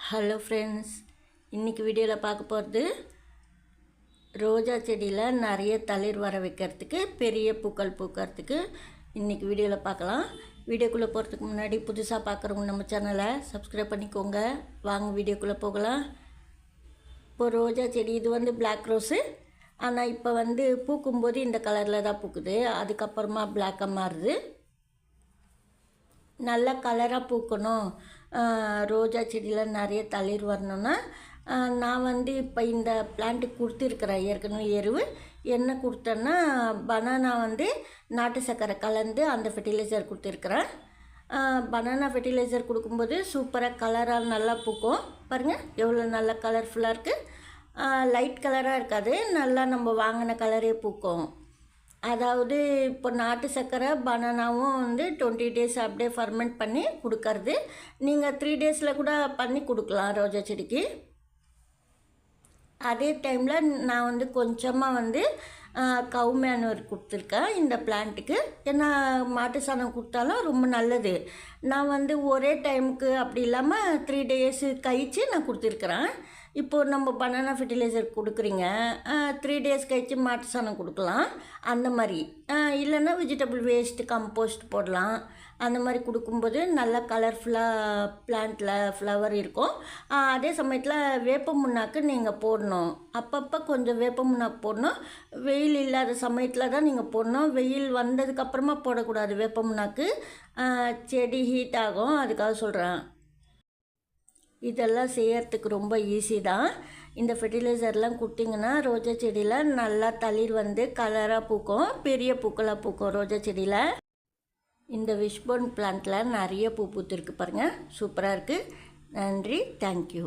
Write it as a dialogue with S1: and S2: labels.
S1: Hello friends, இன்றைக்கி வீடியோவில் பார்க்க போகிறது ரோஜா செடியில் நிறைய தளிர் வர வைக்கிறதுக்கு, பெரிய பூக்கள் பூக்கிறதுக்கு இன்றைக்கி வீடியோவில் பார்க்கலாம். வீடியோக்குள்ளே போகிறதுக்கு முன்னாடி புதுசாக பார்க்குறவங்க நம்ம சேனலை சப்ஸ்கிரைப் பண்ணிக்கோங்க. வாங்க வீடியோக்குள்ளே போகலாம். இப்போ ரோஜா செடி இது பிளாக் ரோஸு. ஆனால் இப்போ பூக்கும்போது இந்த கலரில் தான் பூக்குது. அதுக்கப்புறமா பிளாக்காக மாறுது. நல்ல கலராக பூக்கணும், ரோஜா செடியில் நிறைய தளிர் வரணுன்னா நான் இப்போ இந்த பிளான்ட்டுக்கு கொடுத்துருக்குறேன். ஏற்கனவே எருவு என்ன கொடுத்தேன்னா பனானா நாட்டு சர்க்கரை கலந்து அந்த ஃபெர்டிலைசர் கொடுத்துருக்குறேன். பனானா ஃபெர்டிலைசர் கொடுக்கும்போது சூப்பராக கலராக நல்லா பூக்கும். பாருங்கள் எவ்வளோ நல்லா கலர்ஃபுல்லாக இருக்குது. லைட் கலராக இருக்காது, நல்லா நம்ம வாங்கின கலரே பூக்கும். அதாவது இப்போ நாட்டு சர்க்கரை பனானாவும் 20 டேஸ் அப்படியே ஃபர்மெண்ட் பண்ணி கொடுக்கறது. நீங்கள் 3 டேஸில் கூட பண்ணி கொடுக்கலாம் ரோஜா செடிக்கு. அதே டைமில் நான் கொஞ்சமாக கவு மேனுவர் கொடுத்துருக்கேன் இந்த பிளான்ட்டுக்கு. ஏன்னா மாட்டு சாணம் கொடுத்தாலும் ரொம்ப நல்லது. நான் ஒரே டைமுக்கு அப்படி இல்லாமல் 3 டேஸு கழித்து நான் கொடுத்துருக்குறேன். இப்போது நம்ம பனானா ஃபெர்டிலைசர் கொடுக்குறீங்க, 3 டேஸ் கழித்து மாட்டு சாணம் கொடுக்கலாம். அந்த மாதிரி இல்லைன்னா வெஜிடபிள் வேஸ்ட்டு கம்போஸ்ட் போடலாம். அந்த மாதிரி கொடுக்கும்போது நல்லா கலர்ஃபுல்லாக பிளான்ட்டில் ஃப்ளவர் இருக்கும். அதே சமயத்தில் வேப்ப முன்னாக்கு நீங்கள் போடணும். அப்பப்போ கொஞ்சம் வேப்ப முன்னாக்கு போடணும். வெயில் இல்லாத சமயத்தில் தான் நீங்கள் போடணும். வெயில் வந்ததுக்கப்புறமா போடக்கூடாது வேப்ப முன்னாக்கு, செடி ஹீட் ஆகும். அதுக்காக சொல்கிறேன். இதெல்லாம் செய்யறதுக்கு ரொம்ப ஈஸி தான். இந்த ஃபெர்டிலைசர்லாம் கொடுத்தீங்கன்னா ரோஜா செடியில் நல்லா தளிர் கலராக பூக்கும், பெரிய பூக்களாக பூக்கும் ரோஜா செடியில். இந்த விஷ்போன் பிளான்ட்டில் நிறைய பூ பூத்துருக்கு பாருங்கள், சூப்பராக இருக்குது. நன்றி, தேங்க்யூ.